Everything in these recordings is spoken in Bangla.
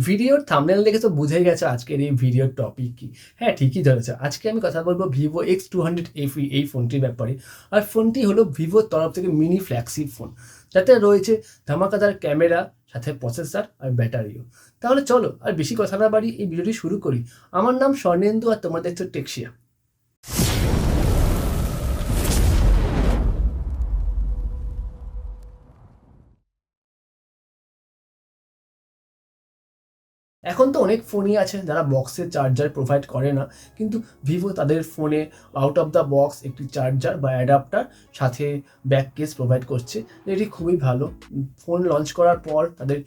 ভিডিওর থাম্বনেল দেখে তো বুঝেই গেছে আজকের এই ভিডিওর টপিক কি। হ্যাঁ, ঠিকই ধরেছে। আজকে আমি কথা বলবো Vivo X200 FE এই ফোনটির ব্যাপারে। আর ফোনটি হলো ভিভোর তরফ থেকে মিনি ফ্ল্যাগশিপ ফোন, যাতে রয়েছে ধামাকাদার ক্যামেরা, সাথে প্রসেসর আর ব্যাটারিও। তাহলে চলো আর বেশি কথা না বাড়ি এই ভিডিওটি শুরু করি। আমার নাম স্বর্ণেন্দু আর তোমরা দেখছো টেকসিয়া। এখন তো অনেক ফোনই আছে যারা বক্সের চার্জার প্রোভাইড করে না, কিন্তু ভিভো তাদের ফোনে আউট অফ দ্য বক্স একটি চার্জার বা অ্যাডাপ্টার সাথে ব্যাক কেস প্রোভাইড করছে। এটি খুবই ভালো। ফোন লঞ্চ করার পর তাদের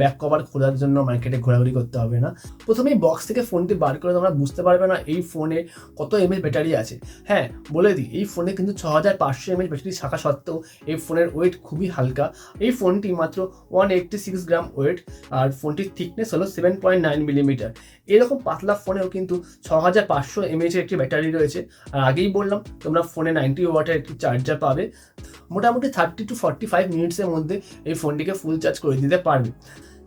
ব্যাক কভার খোলার জন্য মার্কেটে ঘোরাঘুরি করতে হবে না। প্রথমেই বক্স থেকে ফোনটি বার করে তোমরা বুঝতে পারবে না এই ফোনে কত এমএএইচ ব্যাটারি আছে। হ্যাঁ, বলে দিই, এই ফোনে কিন্তু 6500 এমএএইচ ব্যাটারি থাকা সত্ত্বেও এই ফোনের ওয়েট খুবই হালকা। এই ফোনটি মাত্র 186 গ্রাম ওয়েট, আর ফোনটির থিকনেস হলো 7.9 মিলিমিটার। এরকম পাতলা ফোনেও কিন্তু 6500 এমএএইচের একটি ব্যাটারি রয়েছে। আর আগেই বললাম তোমরা ফোনে 90 ওয়াটের একটি চার্জার পাবে। মোটামুটি 30 to 45 মিনিটসের মধ্যে এই ফোনটিকে ফুল চার্জ করে দিতে পারবে।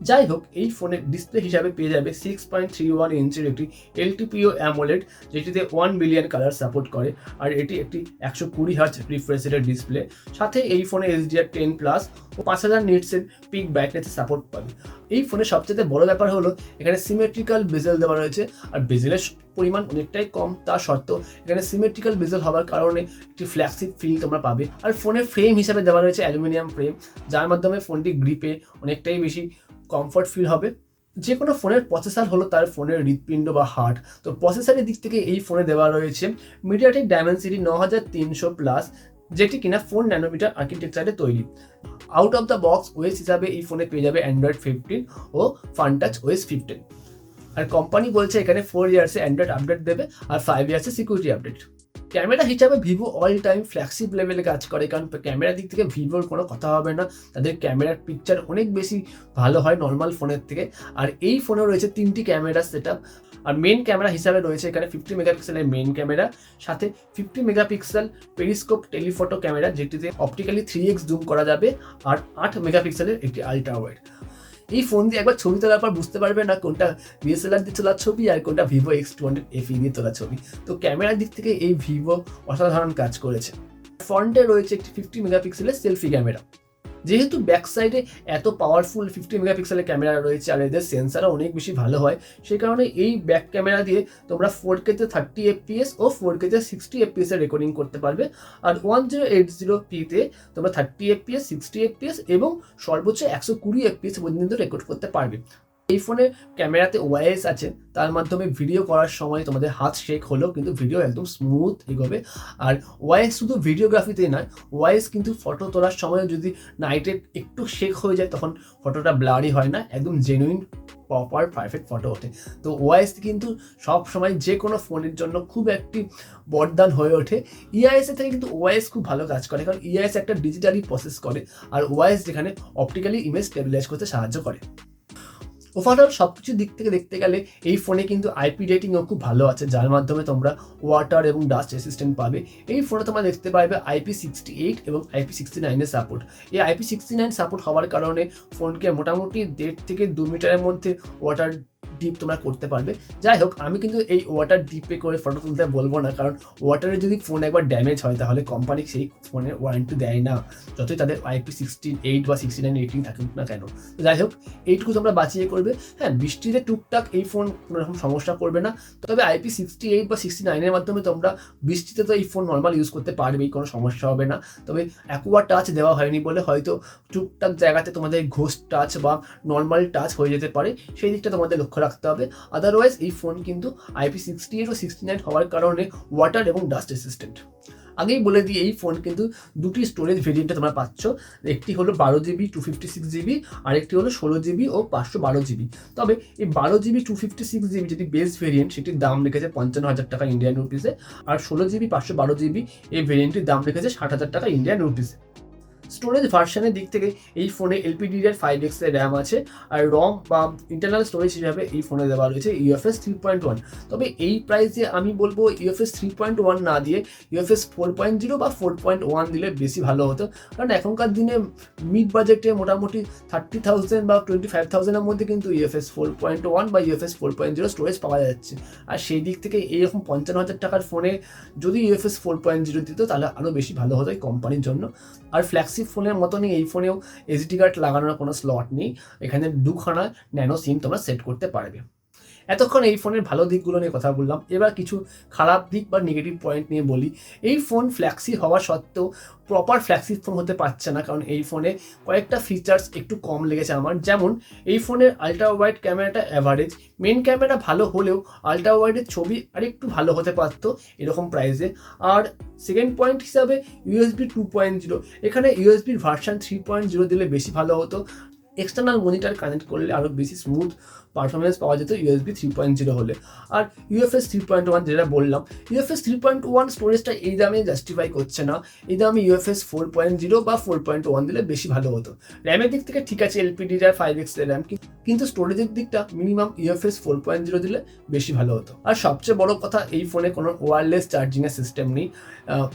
যাই হোক, এই ফোনের ডিসপ্লে হিসাবে পেয়ে যাবে 6.31 ইঞ্চির একটি LTPO AMOLED, যেটিতে 1 বিলিয়ন কালার সাপোর্ট করে। আর এটি একটি 120 হার্জ রিফ্রেশ রেটের ডিসপ্লে। সাথে এই ফোনে HDR10+ ও 5000 নিটসের পিক ব্রাইটনেসের সাপোর্ট পাবে। এই ফোনের সবচেয়ে বড় ব্যাপার হলো এখানে সিমেট্রিক্যাল বেজেল দেওয়া রয়েছে। আর বেজেলের পরিমাণ অনেকটাই কম, তা সত্ত্বেও এখানে সিমেট্রিক্যাল বেজেল হওয়ার কারণে একটি ফ্ল্যাগশিপ ফিল তোমরা পাবে। আর ফোনের ফ্রেম হিসাবে দেওয়া রয়েছে অ্যালুমিনিয়াম ফ্রেম, যার মাধ্যমে ফোনটি গ্রিপে অনেকটাই বেশি কমফর্ট ফিল হবে। যে কোনো ফোনের প্রসেসর হলো তার ফোনের হৃৎপিণ্ড বা হার্ট। তো প্রসেসরের দিক থেকে এই ফোনে দেওয়া রয়েছে মিডিয়াটেক ডায়মেনসিটি 9300+, যেটি কিনা 4 ন্যানোমিটার আর্কিটেকচারে তৈরি। Out of the box OS হিসাবে এই ফোনে পেয়ে যাবে অ্যান্ড্রয়েড 15 ও ফানটাচ ওএস 15। আর কোম্পানি বলছে এখানে 4 ইয়ার্সে অ্যান্ড্রয়েড আপডেট দেবে আর 5 ইয়ার্সে সিকিউরিটি আপডেট। ক্যামেরা হিসাবে ভিভো অল টাইম ফ্ল্যাগশিপ লেভেলে কাজ করে, কারণ ক্যামেরার দিক থেকে ভিভোর কোনো কথা হবে না। তাদের ক্যামেরার পিকচার অনেক বেশি ভালো হয় নর্মাল ফোনের থেকে। আর এই ফোনে রয়েছে 3টি ক্যামেরা সেট আপ। আর মেন ক্যামেরা হিসাবে রয়েছে এখানে 50 মেগাপিক্সেলের মেন ক্যামেরা, সাথে 50 মেগাপিক্সেল পেরিস্কোপ টেলিফটো ক্যামেরা, যেটিতে অপটিক্যালি 3x জুম করা যাবে, আর 8 মেগাপিক্সেলের একটি আলট্রা ওয়াইড। এই ফোন দিয়ে একবার ছবি তোলার পর বুঝতে পারবে না কোনটা DSLR দিয়ে তোলা ছবি আর কোনটা Vivo X200 FE দিয়ে তোলা ছবি। তো ক্যামেরার দিক থেকে এই ভিভো অসাধারণ কাজ করেছে। ফ্রন্টে রয়েছে একটি 50 মেগাপিক্সেলের সেলফি ক্যামেরা। যেহেতু ব্যাক সাইডে এত পাওয়ারফুল 50 মেগাপিক্সেলের ক্যামেরা রয়েছে আর এদের সেন্সারও অনেক বেশি ভালো হয়, সেই কারণে এই ব্যাক ক্যামেরা দিয়ে তোমরা 4K-তে 30 FPS ও 4K-তে 60 FPS এর রেকর্ডিং করতে পারবে। আর 1080p-তে তোমরা 30 FPS, 60 FPS এবং সর্বোচ্চ 120 FPS পর্যন্ত রেকর্ড করতে পারবে। এই ফোনে ক্যামেরাতে ওআইএস আছে, তার মাধ্যমে ভিডিও করার সময় তোমাদের হাত শেক হলেও কিন্তু ভিডিও একদম স্মুথ এগোবে। আর ওআইএস শুধু ভিডিওগ্রাফিতেই নয়, ওআইএস কিন্তু ফটো তোলার সময় যদি নাইটে একটু শেক হয়ে যায় তখন ফটোটা ব্লারি হয় না, একদম জেনুইন প্রপার পারফেক্ট ফটো ওঠে। তো ওআইএস কিন্তু সব সময় যে কোনো ফোনের জন্য খুব একটি বরদান হয়ে ওঠে। ইআইএস থেকে কিন্তু ওআইএস খুব ভালো কাজ করে, কারণ ইআইএস একটা ডিজিটালি প্রসেস করে, আর ওআইএস যেখানে অপটিক্যালি ইমেজ স্টেবিলাইজ করতে সাহায্য করে। ওভারঅল সব কিছুর দিক থেকে দেখতে গেলে এই ফোনে কিন্তু আইপি রেটিংও খুব ভালো আছে, যার মাধ্যমে তোমরা ওয়াটার এবং ডাস্ট রেসিস্ট্যান্ট পাবে। এই ফোনে তোমরা দেখতে পাবে IP68 এবং IP69 সাপোর্ট। এই IP69 সাপোর্ট হওয়ার কারণে ফোনকে মোটামুটি 1.5 থেকে 2 মিটারের মধ্যে ওয়াটার ডিপ তোমরা করতে পারবে। যাই হোক, আমি কিন্তু এই ওয়াটার ডিপে করে ফটো তুলতে বলবো না, কারণ ওয়াটারে যদি ফোন একবার ড্যামেজ হয় তাহলে কোম্পানি সেই ফোনের ওয়ারেন্টি দেয় না, যতই তাদের IP68 বা 69 রেটিং থাকুক না কেন। যাই হোক, এইটুকু তোমরা বাঁচিয়ে করবে। হ্যাঁ, বৃষ্টিতে টুকটাক এই ফোন কোনো রকম সমস্যা করবে না, তবে IP68 বা 69-এর মাধ্যমে তোমরা বৃষ্টিতে তো এই ফোন নর্মাল ইউজ করতে পারবেই, কোনো সমস্যা হবে না। তবে অ্যাকুয়া টাচ দেওয়া হয়নি বলে হয়তো টুকটাক জায়গাতে তোমাদের ঘোস্ট টাচ বা নর্মাল টাচ হয়ে যেতে পারে, সেই দিকটা তোমাদের লক্ষ্য রাখতে হবে। আদারওয়াইজ এই ফোন কিন্তু IP68 ও 69 হওয়ার কারণে ওয়াটার এবং ডাস্ট রেসিস্ট্যান্ট। আগেই বলে দিই, এই ফোন কিন্তু দুটি স্টোরেজ ভেরিয়েন্টে তোমরা পাচ্ছ। একটি হলো 12GB 256GB, আর একটি হলো 16GB ও 512GB। তবে এই 12GB 256GB যেটি বেস ভেরিয়েন্ট, সেটির দাম রেখেছে 55,000 টাকা ইন্ডিয়ান রুপিসে। আর 16GB 512GB এই ভেরিয়েন্টটির দাম রেখেছে 60,000 টাকা ইন্ডিয়ান রুপিসে। স্টোরেজ ভার্সনের দিক থেকে এই ফোনে LPDDR5X এর র্যাম আছে, আর রম বা ইন্টারনাল স্টোরেজ হিসাবে এই ফোনে দেওয়া রয়েছে UFS 3.1। তবে এই প্রাইসে আমি বলবো UFS 3.1 না দিয়ে UFS 4.0 বা 4.1 দিলে বেশি ভালো হতো, কারণ এখনকার দিনে মিড বাজেটে মোটামুটি 30,000 বা 25,000 এর মধ্যে কিন্তু UFS 4.1 বা UFS 4.0 স্টোরেজ পাওয়া যাচ্ছে। আর সেই দিক থেকে এইরকম 55,000 টাকার ফোনে যদি UFS 4.0 দিত তাহলে আরও বেশি ভালো হতো এই কোম্পানির জন্য। আর ফ্ল্যাগশিপ ফোনের মতনই এই ফোনেও SD কার্ড লাগানোর কোনো স্লট নেই, এখানে 2খানা ন্যানো সিম তোমরা সেট করতে পারবে। এতক্ষণ এই ফোনের ভালো দিকগুলো নিয়ে কথা বললাম, এবার কিছু খারাপ দিক বা নেগেটিভ পয়েন্ট নিয়ে বলি। এই ফোন ফ্ল্যাগশিপ হওয়া সত্ত্বেও প্রপার ফ্ল্যাগশিপ ফোন হতে পারছে না, কারণ এই ফোনে কয়েকটা ফিচার্স একটু কম লেগেছে আমার। যেমন এই ফোনের আলট্রা ওয়াইড ক্যামেরাটা অ্যাভারেজ, মেন ক্যামেরা ভালো হলেও আলট্রা ওয়াইডের ছবি আরেকটু ভালো হতে পারতো এরকম প্রাইসে। আর সেকেন্ড পয়েন্ট হিসাবে USB 2.0, এখানে USBর ভার্সন 3.0 দিলে বেশি ভালো হতো। এক্সটার্নাল মনিটর কানেক্ট করলে আরও বেশি স্মুথ পারফরমেন্স পাওয়া যেত USB 3.0 হলে। আর UFS 3.1 যেটা বললাম, UFS 3.1 স্টোরেজটা এই দামে জাস্টিফাই করছে না, এই দামে UFS 4.0 বা 4.1 দিলে বেশি ভালো হতো। র্যামের দিক থেকে ঠিক আছে LPDDR5X এর র্যাম, কিন্তু স্টোরেজের দিকটা মিনিমাম UFS 4.0 দিলে বেশি ভালো হতো। আর সবচেয়ে বড় কথা, এই ফোনে কোনো ওয়্যারলেস চার্জিংয়ের সিস্টেম নেই,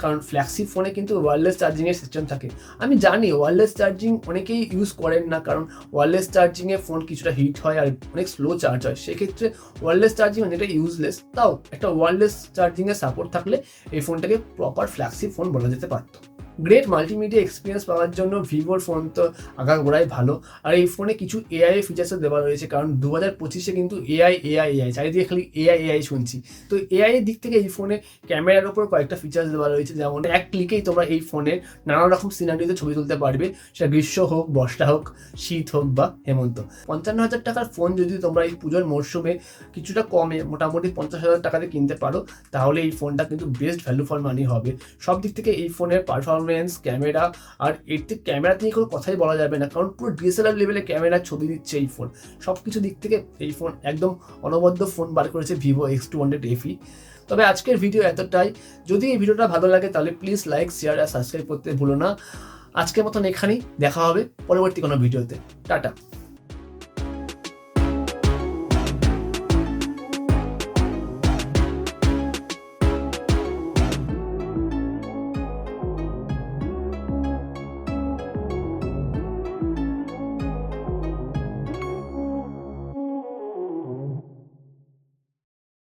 কারণ ফ্ল্যাগশিপ ফোনে কিন্তু ওয়্যারলেস চার্জিংয়ের সিস্টেম থাকে। আমি জানি ওয়্যারলেস চার্জিং অনেকেই ইউজ করেন না, কারণ ওয়্যারলেস চার্জিংয়ে ফোন কিছুটা হিট হয় আর অনেক স্লো চার্জ হয়, সেক্ষেত্রে ওয়্যারলেস চার্জিং অনেকটা ইউজলেস। তাও একটা ওয়্যারলেস চার্জিংয়ের সাপোর্ট থাকলে এই ফোনটাকে প্রপার ফ্ল্যাগশিপ ফোন বলা যেতে পারতো। গ্রেট মাল্টিমিডিয়া এক্সপিরিয়েন্স পাওয়ার জন্য ভিভোর ফোন তো আগাগোড়াই ভালো। আর এই ফোনে কিছু AI ফিচার্সও দেওয়া রয়েছে, কারণ 2025-এ কিন্তু AI চারিদিকে খালি AI শুনছি। তো AI এর দিক থেকে এই ফোনে ক্যামেরার ওপর কয়েকটা ফিচার্স দেওয়া রয়েছে, যেমন এক ক্লিকেই তোমরা এই ফোনের নানা রকম সিনারিতে ছবি তুলতে পারবে, সেটা গ্রীষ্ম হোক, বর্ষা হোক, শীত হোক বা হেমন্ত। 55,000 টাকার ফোন যদি তোমরা এই পুজোর মরশুমে কিছুটা কমে মোটামুটি 50,000 টাকাতে কিনতে পারো, তাহলে এই ফোনটা কিন্তু বেস্ট ভ্যালু ফর মানি হবে। সব দিক থেকে এই ফোনের পারফরমেন্স, ক্যামেরা, আর এর থেকে ক্যামেরা নিয়ে কোনো কথাই বলা যাবে না, কারণ পুরো DSLR লেভেলে ক্যামেরা ছবি দিচ্ছে এই ফোন। সব কিছু দিক থেকে এই ফোন একদম অনবদ্য ফোন বার করেছে Vivo X200 FE। তবে আজকের ভিডিও এতটাই। যদি এই ভিডিওটা ভালো লাগে তাহলে প্লিজ লাইক, শেয়ার আর সাবস্ক্রাইব করতে ভুলো না। আজকের মতন এখানেই, দেখা হবে পরবর্তী কোনো ভিডিওতে। টাটা।